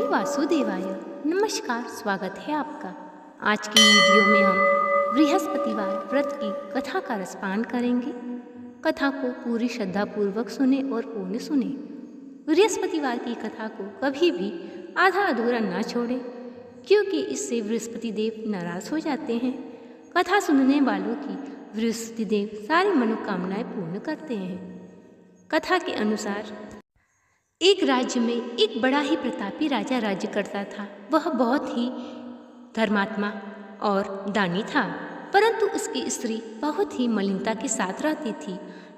वासुदेवाय। नमस्कार, स्वागत है आपका। आज की वीडियो में हम बृहस्पतिवार व्रत की कथा का रसपान करेंगे। कथा को पूरी श्रद्धापूर्वक सुने और पूर्ण सुने। बृहस्पतिवार की कथा को कभी भी आधा अधूरा ना छोड़ें, क्योंकि इससे बृहस्पति देव नाराज हो जाते हैं। कथा सुनने वालों की बृहस्पति देव सारी मनोकामनाएं पूर्ण करते हैं। कथा के अनुसार एक राज्य में एक बड़ा ही प्रतापी राजा राज्य करता था। वह बहुत ही धर्मात्मा और दानी था, परंतु उसकी स्त्री बहुत ही मलिनता के साथ रहती थी।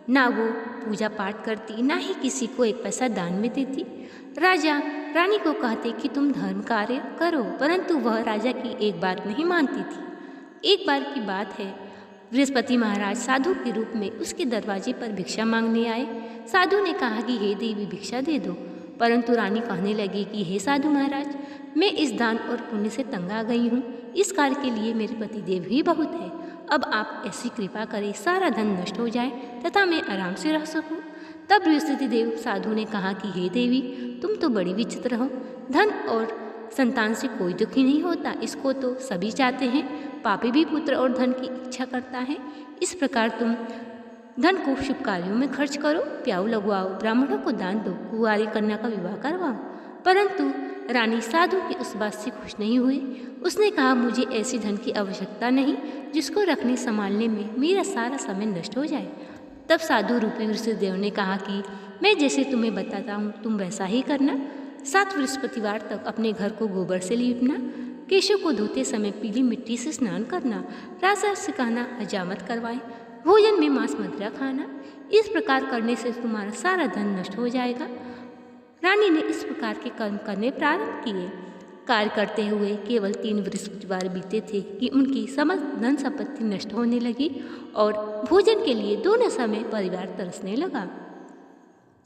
ना वो पूजा पाठ करती, ना ही किसी को एक पैसा दान में देती। राजा रानी को कहते कि तुम धर्म कार्य करो, परंतु वह राजा की एक बात नहीं मानती थी। एक बार की बात है, बृहस्पति महाराज साधु के रूप में उसके दरवाजे पर भिक्षा मांगने आए। साधु ने कहा कि हे देवी, भिक्षा दे दो, परंतु रानी कहने लगी कि हे साधु महाराज, मैं इस दान और पुण्य से तंग आ गई हूँ। इस कार्य के लिए मेरे पति देव ही बहुत है। अब आप ऐसी कृपा करें, सारा धन नष्ट हो जाए तथा मैं आराम से रह सकूँ। तब बृहस्पति देव साधु ने कहा कि हे देवी, तुम तो बड़ी विचित्र हो। धन और संतान से कोई दुखी नहीं होता, इसको तो सभी चाहते हैं। पापी भी पुत्र और धन की इच्छा करता है। इस प्रकार तुम धन को शुभ कार्यों में खर्च करो, प्याऊ लगवाओ, ब्राह्मणों को दान दो, कुंवारी कन्या का विवाह करवाओ। परंतु रानी साधु की उस बात से खुश नहीं हुई। उसने कहा, मुझे ऐसी धन की आवश्यकता नहीं जिसको रखने संभालने में मेरा सारा समय नष्ट हो जाए। तब साधु रूपी बृहस्पतिदेव ने कहा कि मैं जैसे तुम्हें बताता हूँ तुम वैसा ही करना। 7 बृहस्पतिवार तक अपने घर को गोबर से लीपना, केशों को धोते समय पीली मिट्टी से स्नान करना, राजा से कहना हजामत करवाए, भोजन में मांस मदिरा खाना। इस प्रकार करने से तुम्हारा सारा धन नष्ट हो जाएगा। रानी ने इस प्रकार के कर्म करने प्रारंभ किए। कार्य करते हुए केवल 3 बृहस्पतिवार बीते थे कि उनकी समस्त धन संपत्ति नष्ट होने लगी और भोजन के लिए दोनों समय परिवार तरसने लगा।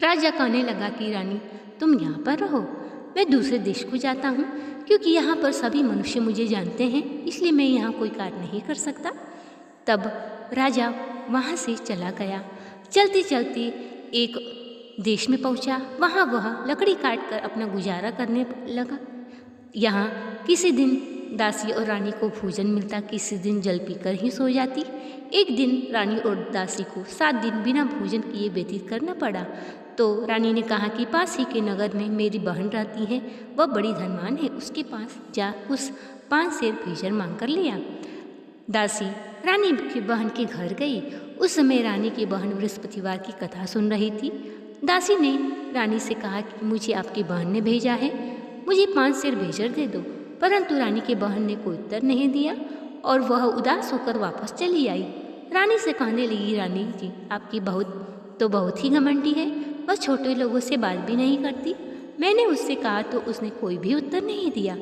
राजा कहने लगा कि रानी, तुम यहाँ पर रहो, मैं दूसरे देश को जाता हूँ, क्योंकि यहाँ पर सभी मनुष्य मुझे जानते हैं, इसलिए मैं यहाँ कोई कार्य नहीं कर सकता। तब राजा वहाँ से चला गया। चलते चलते एक देश में पहुँचा। वहाँ वह लकड़ी काट कर अपना गुजारा करने लगा। यहाँ किसी दिन दासी और रानी को भोजन मिलता, किसी दिन जल पीकर ही सो जाती। एक दिन रानी और दासी को 7 दिन बिना भोजन किए व्यतीत करना पड़ा। तो रानी ने कहा कि पास ही के नगर में मेरी बहन रहती है, वह बड़ी धनवान है, उसके पास जा उस 5 सेर भेजर मांग कर ले आ। दासी रानी की बहन के घर गई। उस समय रानी की बहन बृहस्पतिवार की कथा सुन रही थी। दासी ने रानी से कहा कि मुझे आपकी बहन ने भेजा है, मुझे 5 सेर भेजर दे दो। परंतु रानी की बहन ने कोई उत्तर नहीं दिया और वह उदास होकर वापस चली आई। रानी से कहने लगी, रानी जी, आपकी बहू तो बहुत ही घमंडी है, वह छोटे लोगों से बात भी नहीं करती। मैंने उससे कहा तो उसने कोई भी उत्तर नहीं दिया।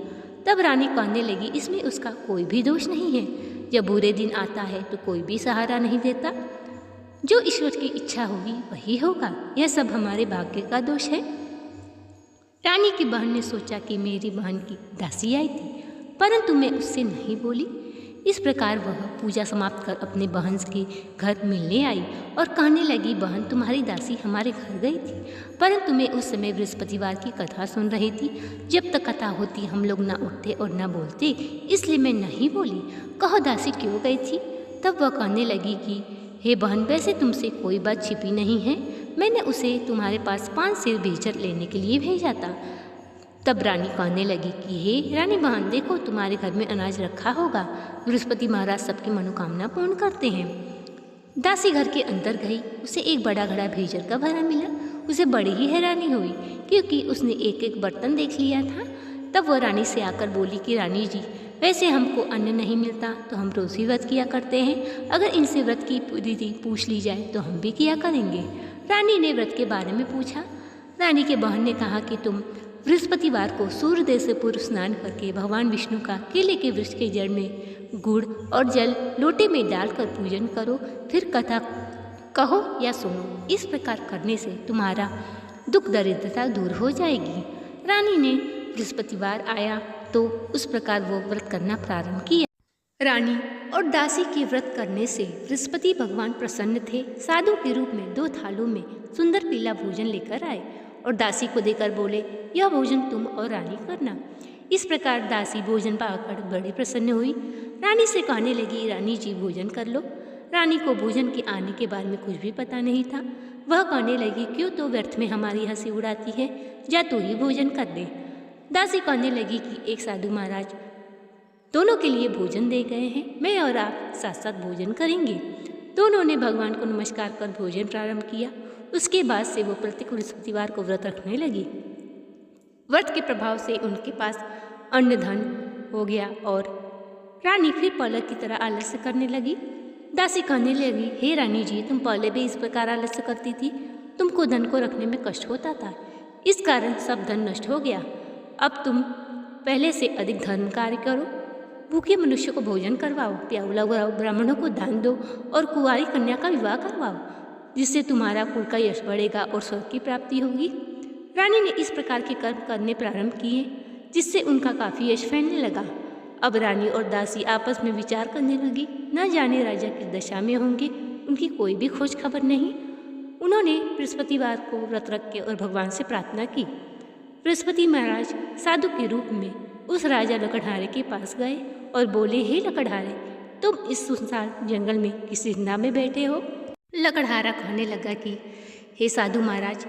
तब रानी कहने लगी, इसमें उसका कोई भी दोष नहीं है। जब बुरे दिन आता है तो कोई भी सहारा नहीं देता। जो ईश्वर की इच्छा होगी वही होगा, यह सब हमारे भाग्य का दोष है। रानी की बहन ने सोचा कि मेरी बहन की दासी आई थी, परंतु मैं उससे नहीं बोली। इस प्रकार वह पूजा समाप्त कर अपने बहन के घर मिलने आई और कहने लगी, बहन, तुम्हारी दासी हमारे घर गई थी, परंतु मैं उस समय बृहस्पतिवार की कथा सुन रही थी। जब तक कथा होती हम लोग ना उठते और ना बोलते, इसलिए मैं नहीं बोली। कहो दासी क्यों गई थी? तब वह कहने लगी कि हे बहन, वैसे तुमसे कोई बात छिपी नहीं है, मैंने उसे तुम्हारे पास 5 सेर भेजर लेने के लिए भेजा था। तब रानी कहने लगी कि हे रानी बहन, देखो तुम्हारे घर में अनाज रखा होगा, बृहस्पति महाराज सबकी मनोकामना पूर्ण करते हैं। दासी घर के अंदर गई, उसे एक बड़ा घड़ा भेजर का भरा मिला। उसे बड़ी ही हैरानी हुई, क्योंकि उसने एक एक बर्तन देख लिया था। तब वह रानी से आकर बोली कि रानी जी, वैसे हमको अन्न नहीं मिलता तो हम रोज़ ही व्रत किया करते हैं, अगर इनसे व्रत की विधि पूछ ली जाए तो हम भी किया करेंगे। रानी ने व्रत के बारे में पूछा। रानी के बहन ने कहा कि तुम बृहस्पतिवार को सूर्योदय से पूर्व स्नान करके भगवान विष्णु का केले के वृक्ष के जड़ में गुड़ और जल लोटे में डालकर पूजन करो, फिर कथा कहो या सुनो। इस प्रकार करने से तुम्हारा दुख दरिद्रता दूर हो जाएगी। रानी ने बृहस्पतिवार आया तो उस प्रकार वो व्रत करना प्रारंभ किया। रानी और दासी के व्रत करने से बृहस्पति भगवान प्रसन्न थे। साधु के रूप में 2 थालों में सुंदर पीला भोजन लेकर आए और दासी को देकर बोले, यह भोजन तुम और रानी करना। इस प्रकार दासी भोजन पाकर बड़ी प्रसन्न हुई। रानी से कहने लगी, रानी जी भोजन कर लो। रानी को भोजन के आने के बारे में कुछ भी पता नहीं था। वह कहने लगी, क्यों तो व्यर्थ में हमारी हंसी उड़ाती है, जा तू ही भोजन कर दे। दासी कहने लगी कि एक साधु महाराज दोनों के लिए भोजन दे गए हैं, मैं और आप साथ साथ भोजन करेंगे। दोनों ने भगवान को नमस्कार कर भोजन प्रारंभ किया। उसके बाद से वो प्रत्येक बृहस्पतिवार को व्रत रखने लगी। व्रत के प्रभाव से उनके पास अन्न धन हो गया और रानी फिर पहले की तरह आलस्य करने लगी। दासी कहने लगी, हे रानी जी, तुम पहले भी इस प्रकार आलस्य करती थी। तुमको धन को रखने में कष्ट होता था, इस कारण सब धन नष्ट हो गया। अब तुम पहले से अधिक धर्म कार्य करो, भूखे मनुष्य को भोजन करवाओ, प्याउला ब्राह्मणों को दान दो और कुंवारी कन्या का विवाह करवाओ, जिससे तुम्हारा कुल का यश बढ़ेगा और स्वर्ग की प्राप्ति होगी। रानी ने इस प्रकार के कर्म करने प्रारंभ किए, जिससे उनका काफ़ी यश फैलने लगा। अब रानी और दासी आपस में विचार करने लगी, न जाने राजा किस दशा में होंगे, उनकी कोई भी खोज खबर नहीं। उन्होंने बृहस्पतिवार को व्रत रख के और भगवान से प्रार्थना की। बृहस्पति महाराज साधु के रूप में उस राजा लकड़हारे के पास गए और बोले, हे लकड़हारे, तुम इस सुनसान जंगल में किस चिंता में बैठे हो? लकड़हारा कहने लगा कि हे साधु महाराज,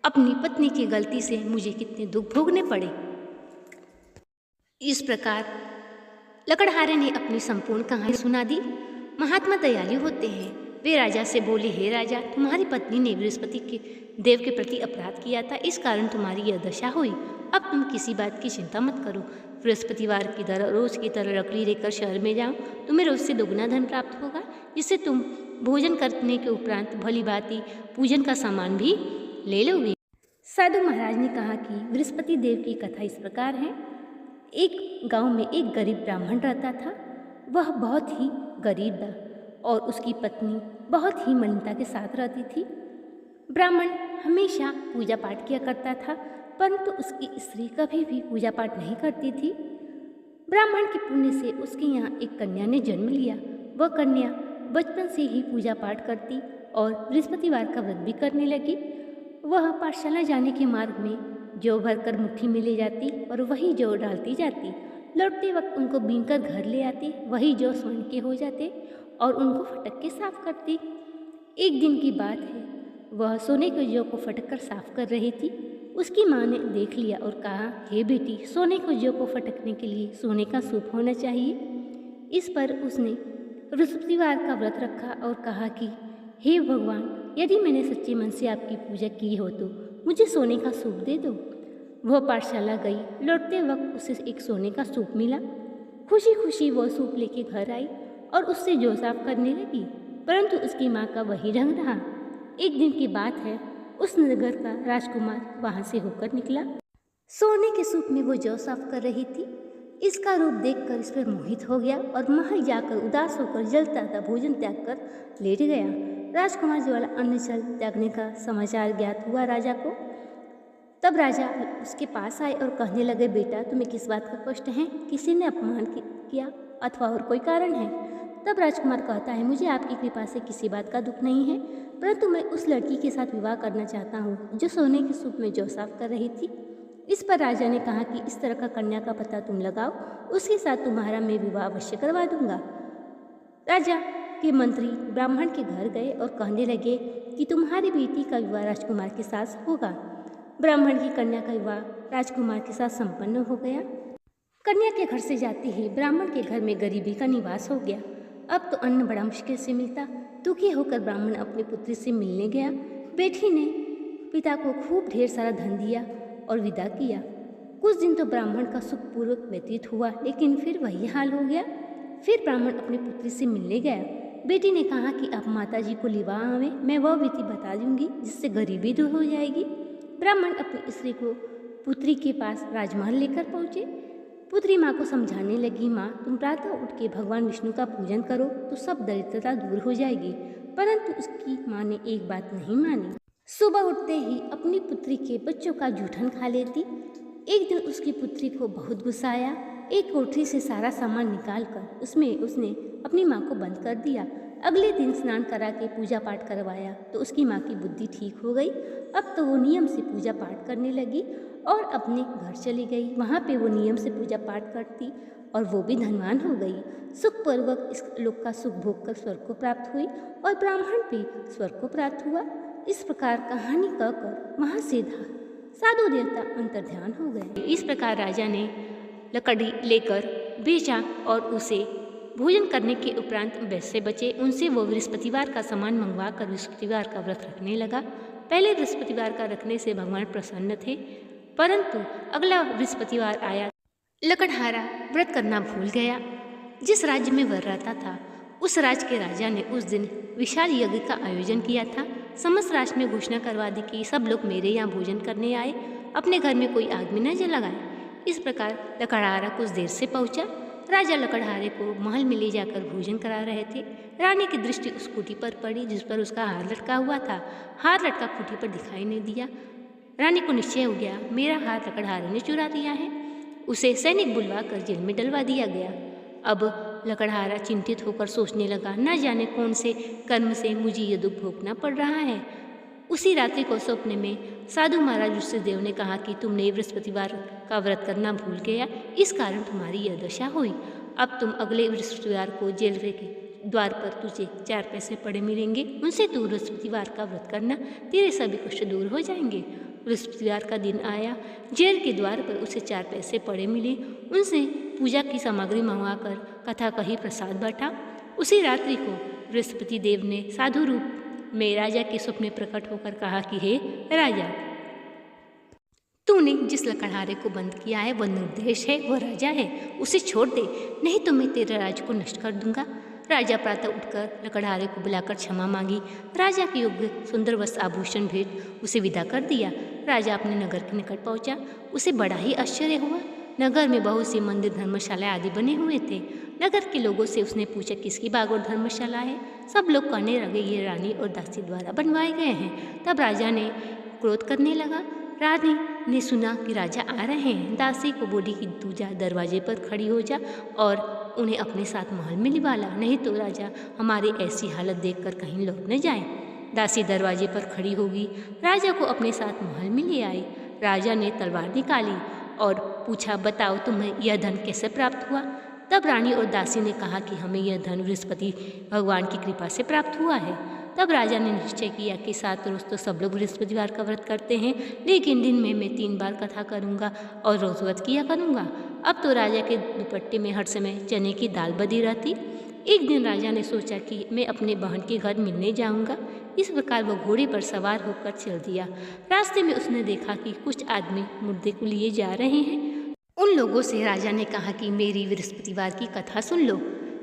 अपनी पत्नी की गलती से मुझे कितने दुख भोगने पड़े। इस प्रकार लकड़हारे ने अपनी संपूर्ण कहानी सुना दी। महात्मा दयालु होते हैं। वे राजा से बोले, हे राजा, तुम्हारी पत्नी ने बृहस्पति के देव के प्रति अपराध किया था, इस कारण तुम्हारी यह दशा हुई। अब तुम किसी बात की चिंता मत करो। बृहस्पतिवार की तरह रोज की तरह लकड़ी लेकर शहर में जाओ, तुम्हें रोज से दोगुना धन प्राप्त होगा, जिससे तुम भोजन करने के उपरांत भली भांति पूजन का सामान भी ले लोगे। साधु महाराज ने कहा कि बृहस्पति देव की कथा इस प्रकार है। एक गांव में एक गरीब ब्राह्मण रहता था। वह बहुत ही गरीब था और उसकी पत्नी बहुत ही मलिनता के साथ रहती थी। ब्राह्मण हमेशा पूजा पाठ किया करता था, परंतु उसकी स्त्री कभी भी पूजा पाठ नहीं करती थी। ब्राह्मण के पुण्य से उसके यहाँ एक कन्या ने जन्म लिया। वह कन्या बचपन से ही पूजा पाठ करती और बृहस्पतिवार का व्रत भी करने लगी। वह पाठशाला जाने के मार्ग में जौ भरकर मुट्ठी में ले जाती और वही जौ डालती जाती। लौटते वक्त उनको बीनकर घर ले आती, वही जौ स्वर्ण के हो जाते और उनको फटक के साफ करती। एक दिन की बात है, वह सोने के जौ को फटक कर साफ कर रही थी। उसकी माँ ने देख लिया और कहा, हे बेटी, सोने को जौ को फटकने के लिए सोने का सूप होना चाहिए। इस पर उसने बृहस्पतिवार का व्रत रखा और कहा कि हे भगवान, यदि मैंने सच्चे मन से आपकी पूजा की हो तो मुझे सोने का सूप दे दो। वह पाठशाला गई। लौटते वक्त उसे एक सोने का सूप मिला। खुशी खुशी वह सूप लेके घर आई और उससे जौ साफ करने लगी, परंतु उसकी माँ का वही ढंग रहा। एक दिन की बात है, उस नगर का राजकुमार वहाँ से होकर निकला। सोने के सूप में वो जौ साफ कर रही थी। इसका रूप देखकर इस पर मोहित हो गया और महल जाकर उदास होकर जलता था भोजन त्याग कर लेट गया। राजकुमार द्वारा अन्न जल त्यागने का समाचार ज्ञात हुआ राजा को। तब राजा उसके पास आए और कहने लगे, बेटा, तुम्हें किस बात का कष्ट है? किसी ने अपमान किया अथवा और कोई कारण है? तब राजकुमार कहता है, मुझे आपकी कृपा से किसी बात का दुख नहीं है, परंतु मैं उस लड़की के साथ विवाह करना चाहता हूँ जो सोने के सूप में जौ साफ कर रही थी। इस पर राजा ने कहा कि इस तरह का कन्या का पता तुम लगाओ, उसके साथ तुम्हारा मैं विवाह अवश्य करवा दूंगा। राजा के मंत्री ब्राह्मण के घर गए और कहने लगे कि तुम्हारी बेटी का विवाह राजकुमार के साथ होगा। ब्राह्मण की कन्या का विवाह राजकुमार के साथ संपन्न हो गया। कन्या के घर से जाते ही ब्राह्मण के घर में गरीबी का निवास हो गया। अब तो अन्न बड़ा मुश्किल से मिलता। दुखी होकर ब्राह्मण अपनी पुत्री से मिलने गया। बेटी ने पिता को खूब ढेर सारा धन दिया और विदा किया। कुछ दिन तो ब्राह्मण का सुखपूर्वक व्यतीत हुआ, लेकिन फिर वही हाल हो गया। फिर ब्राह्मण अपनी पुत्री से मिलने गया। बेटी ने कहा कि अब माताजी को लिवा आवे, मैं वह विधि बता दूंगी जिससे गरीबी दूर हो जाएगी। ब्राह्मण अपनी स्त्री को पुत्री के पास राजमहल लेकर पहुँचे। पुत्री माँ को समझाने लगी, माँ, तुम प्रातः उठ के भगवान विष्णु का पूजन करो तो सब दरिद्रता दूर हो जाएगी। परंतु उसकी माँ ने एक बात नहीं मानी। सुबह उठते ही अपनी पुत्री के बच्चों का जूठन खा लेती। एक दिन उसकी पुत्री को बहुत गुस्सा आया। एक कोठरी से सारा सामान निकालकर उसमें उसने अपनी माँ को बंद कर दिया। अगले दिन स्नान करा के पूजा पाठ करवाया तो उसकी माँ की बुद्धि ठीक हो गई। अब तो वो नियम से पूजा पाठ करने लगी और अपने घर चली गई। वहाँ पे वो नियम से पूजा पाठ करती और वो भी धनवान हो गई। सुखपूर्वक इस लोक का सुख भोग कर स्वर्ग को प्राप्त हुई और ब्राह्मण भी स्वर्ग को प्राप्त हुआ। इस प्रकार कहानी कहकर वहाँ से साधु देवता अंतर्ध्यान हो गए। इस प्रकार राजा ने लकड़ी लेकर बेचा और उसे भोजन करने के उपरांत वैसे बचे उनसे वो बृहस्पतिवार का सामान मंगवा कर बृहस्पतिवार का व्रत रखने लगा। पहले बृहस्पतिवार का रखने से भगवान प्रसन्न थे, परंतु अगला बृहस्पतिवार आया, लकड़हारा व्रत करना भूल गया। जिस राज्य में वह रहता था उस राज्य के राजा ने उस दिन विशाल यज्ञ का आयोजन किया था। समस्त राष्ट्र में घोषणा करवा दी कि सब लोग मेरे यहाँ भोजन करने आए, अपने घर में कोई आग भी न जलाए। इस प्रकार लकड़हारा कुछ देर से पहुंचा। राजा लकड़हारे को महल में ले जाकर भोजन करा रहे थे। रानी की दृष्टि उस खूंटी पर पड़ी जिस पर उसका हार लटका हुआ था। हार लटका खूंटी पर दिखाई नहीं दिया। रानी को निश्चय हो गया, मेरा हार लकड़हारे ने चुरा लिया है। उसे सैनिक बुलवा कर जेल में डलवा दिया गया। अब लकड़हारा चिंतित होकर सोचने लगा, न जाने कौन से कर्म से मुझे ये दुख भोगना पड़ रहा है। उसी रात्रि को सपने में साधु महाराज ऋषिदेव ने कहा कि तुमने बृहस्पतिवार का व्रत करना भूल गया, इस कारण तुम्हारी यह दशा हुई। अब तुम अगले बृहस्पतिवार को जेल के द्वार पर तुझे 4 पैसे पड़े मिलेंगे, उनसे तू बृहस्पतिवार का व्रत करना, तेरे सभी कष्ट दूर हो जाएंगे। बृहस्पतिवार का दिन आया। जेल के द्वार पर उसे 4 पैसे पड़े मिले। उनसे पूजा की सामग्री मंगवाकर कथा कही प्रसाद बांटा। उसी रात्रि को बृहस्पति देव ने साधु रूप में राजा के स्वप्न प्रकट होकर कहा कि हे राजा, तूने जिस लकड़हारे को बंद किया है वह निर्दोष है, वह राजा है, उसे छोड़ दे, नहीं तो मैं तेरे राज्य को नष्ट कर दूंगा। राजा प्रातः उठकर लकड़हारे को बुलाकर क्षमा मांगी। राजा के योग्य सुंदर वस्त्र आभूषण भेंट उसे विदा कर दिया। राजा अपने नगर के निकट पहुंचा। उसे बड़ा ही आश्चर्य हुआ। नगर में बहुत से मंदिर, धर्मशाला आदि बने हुए थे। नगर के लोगों से उसने पूछा किसकी बाग और धर्मशाला है। सब लोग कहने लगे ये रानी और दासी द्वारा बनवाए गए हैं। तब राजा ने क्रोध करने लगा। रानी ने सुना कि राजा आ रहे हैं। दासी को बोली कि तू जा दरवाजे पर खड़ी हो जा और उन्हें अपने साथ महल में लिवा ला, नहीं तो राजा हमारी ऐसी हालत देखकर कहीं लौट न जाए। दासी दरवाजे पर खड़ी होगी। राजा को अपने साथ महल में ले आई। राजा ने तलवार निकाली और पूछा, बताओ तुम्हें यह धन कैसे प्राप्त हुआ। तब रानी और दासी ने कहा कि हमें यह धन बृहस्पति भगवान की कृपा से प्राप्त हुआ है। तब राजा ने निश्चय किया कि 7 रोज तो सब लोग बृहस्पतिवार का व्रत करते हैं, लेकिन दिन में मैं 3 बार कथा करूंगा और रोज व्रत किया करूंगा। अब तो राजा के दुपट्टे में हर समय चने की दाल बदी रहती। एक दिन राजा ने सोचा कि मैं अपने बहन के घर मिलने जाऊंगा। इस प्रकार वह घोड़े पर सवार होकर चल दिया। रास्ते में उसने देखा कि कुछ आदमी मुर्दे को लिए जा रहे हैं। उन लोगों से राजा ने कहा कि मेरी बृहस्पतिवार की कथा सुन लो।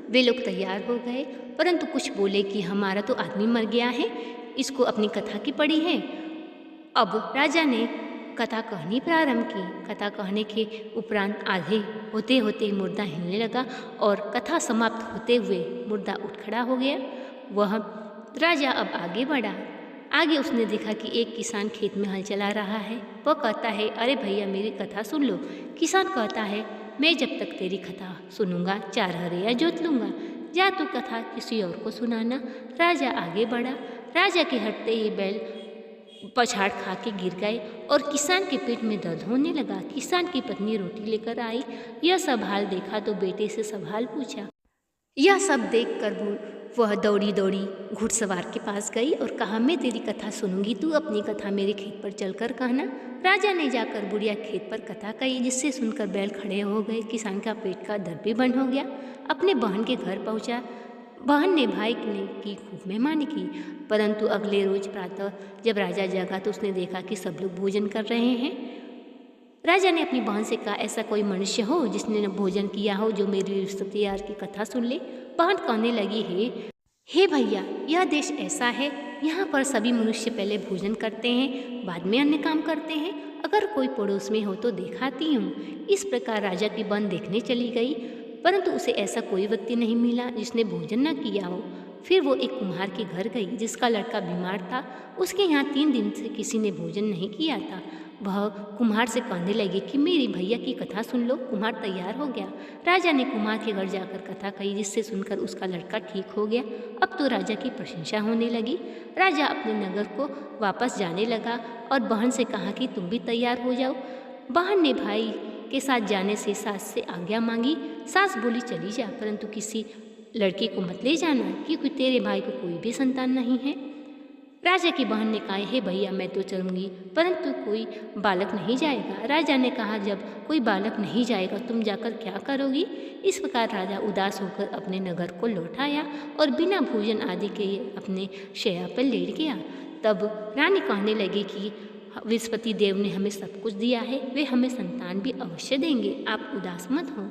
वे लोग तैयार हो गए, परंतु कुछ बोले कि हमारा तो आदमी मर गया है, इसको अपनी कथा की पड़ी है। अब राजा ने कथा कहनी प्रारंभ की। कथा कहने के उपरांत आधे होते होते मुर्दा हिलने लगा और कथा समाप्त होते हुए मुर्दा उठ खड़ा हो गया। वह राजा अब आगे बढ़ा। आगे उसने देखा कि एक किसान खेत में हल चला रहा है। वह कहता है, अरे भैया मेरी कथा सुन लो। किसान कहता है, मैं जब तक तेरी कथा सुनूंगा 4 हरिया जोत लूँगा, जा तू कथा किसी और को सुनाना। राजा आगे बढ़ा। राजा के हटते ही बैल पछाड़ खा के गिर गए और किसान के पेट में दर्द होने लगा। किसान की पत्नी रोटी लेकर आई। यह सब हाल देखा तो बेटे से सवाल पूछा। यह सब देखकर वह दौड़ी दौड़ी घुड़सवार के पास गई और कहा, मैं तेरी कथा सुनूंगी, तू अपनी कथा मेरे खेत पर चलकर कहना। राजा ने जाकर बुढ़िया खेत पर कथा कही, जिससे सुनकर बैल खड़े हो गए। किसान का पेट का दर्द भी बंद हो गया। अपने बहन के घर पहुंचा। बहन ने भाई ने की खूब मेहमानी की, परंतु अगले रोज प्रातः जब राजा जागा तो उसने देखा कि सब लोग भोजन कर रहे हैं। राजा ने अपनी बहन से कहा, ऐसा कोई मनुष्य हो जिसने न भोजन किया हो जो मेरी बृहस्पतिवार की कथा सुन ले। बहन कहने लगी, हे भैया, यह देश ऐसा है, यहाँ पर सभी मनुष्य पहले भोजन करते हैं, बाद में अन्य काम करते हैं। अगर कोई पड़ोस में हो तो दिखाती हूँ। इस प्रकार राजा की बहन देखने चली गई, परंतु उसे ऐसा कोई व्यक्ति नहीं मिला जिसने भोजन न किया हो। फिर वो एक कुम्हार के घर गई जिसका लड़का बीमार था। उसके यहाँ 3 दिन से किसी ने भोजन नहीं किया था। वह कुम्हार से कहने लगी कि मेरी भैया की कथा सुन लो। कुम्हार तैयार हो गया। राजा ने कुम्हार के घर जाकर कथा कही, जिससे सुनकर उसका लड़का ठीक हो गया। अब तो राजा की प्रशंसा होने लगी। राजा अपने नगर को वापस जाने लगा और बहन से कहा कि तुम भी तैयार हो जाओ। बहन ने भाई के साथ जाने से सास से आज्ञा मांगी। सास बोली चली जा, परंतु किसी लड़के को मत ले जाना, क्योंकि तेरे भाई को कोई भी संतान नहीं है। राजा की बहन ने कहा, हे भैया मैं तो चलूँगी, परंतु कोई बालक नहीं जाएगा। राजा ने कहा, जब कोई बालक नहीं जाएगा तुम जाकर क्या करोगी। इस प्रकार राजा उदास होकर अपने नगर को लौट आया और बिना भोजन आदि के अपने शैया पर लेट गया। तब रानी कहने लगी कि बृहस्पति देव ने हमें सब कुछ दिया है, वे हमें संतान भी अवश्य देंगे, आप उदास मत हो।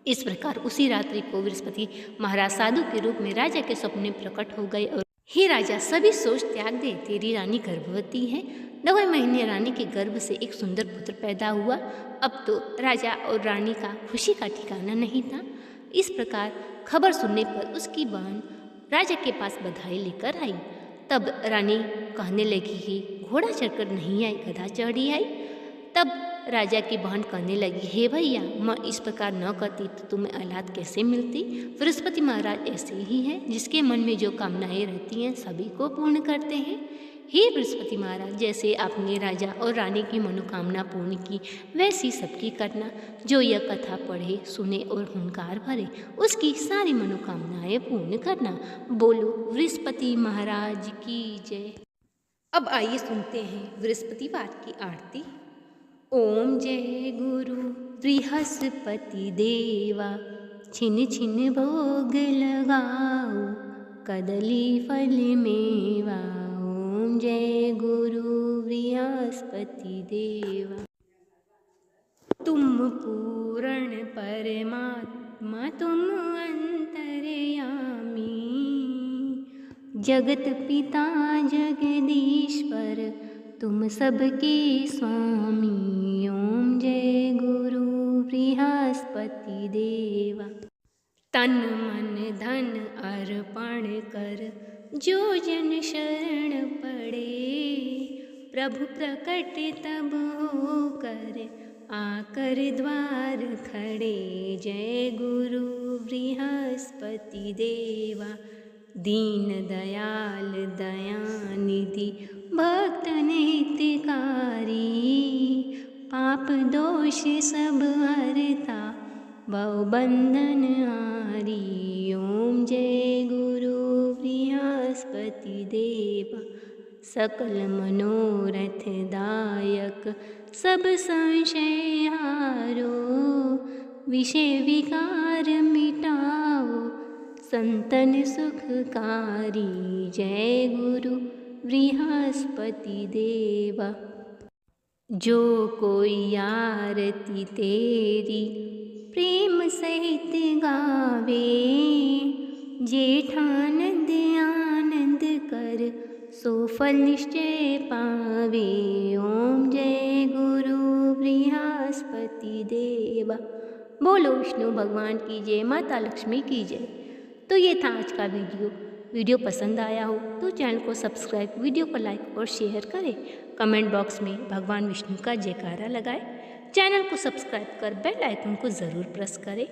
इस प्रकार उसी रात्रि को बृहस्पति महाराज साधु के रूप में राजा के सपने प्रकट हो गए और हे राजा, सभी सोच त्याग दे, तेरी रानी गर्भवती है। 9वें महीने रानी के गर्भ से एक सुंदर पुत्र पैदा हुआ। अब तो राजा और रानी का खुशी का ठिकाना नहीं था। इस प्रकार खबर सुनने पर उसकी बहन राजा के पास बधाई लेकर आई। तब रानी कहने लगी कि घोड़ा चढ़कर नहीं आई, गधा चढ़ी आई। तब राजा की बहन कहने लगी, हे भैया मैं इस प्रकार न करती तो तुम्हें औलाद कैसे मिलती। बृहस्पति महाराज ऐसे ही हैं, जिसके मन में जो कामनाएं रहती हैं सभी को पूर्ण करते हैं। हे बृहस्पति महाराज, जैसे आपने राजा और रानी की मनोकामना पूर्ण की, वैसी सबकी करना। जो यह कथा पढ़े सुने और हुंकार भरे, उसकी सारी मनोकामनाएं पूर्ण करना। बोलो बृहस्पति महाराज की जय। अब आइए सुनते हैं बृहस्पतिवार की आरती। ओम जय गुरु बृहस्पति देवा, छिन छिन भोग लगाओ, कदली फल मेवा। ओम जय गुरु बृहस्पति देवा। तुम पूर्ण परमात्मा तुम अंतर्यामी, जगत पिता जगदीश्वर तुम सबके स्वामी। ओम जय गुरु बृहस्पति देवा। तन मन धन अर्पण कर जो जन शरण पड़े, प्रभु प्रकट तब होकर आकर द्वार खड़े। जय गुरु बृहस्पति देवा। दीन दयाल दयानिधि भक्त हितकारी, पाप दोष सब हरता भव बंधन हारी। ओम जय गुरु बृहस्पति देवा। सकल मनोरथ दायक सब संशय हारो, विषय विकार मिटाओ संतन सुखकारी। जय गुरु बृहस्पति देवा। जो कोई आरती तेरी प्रेम सहित गावे, जेठानंद आनंद कर सो फल निश्चय पावे। ओम जय गुरु बृहस्पति देवा। बोलो विष्णु भगवान की जय, माता लक्ष्मी की जय। तो ये था आज का वीडियो पसंद आया हो तो चैनल को सब्सक्राइब, वीडियो को लाइक और शेयर करें। कमेंट बॉक्स में भगवान विष्णु का जयकारा लगाएं। चैनल को सब्सक्राइब कर बेल आइकन को ज़रूर प्रेस करें।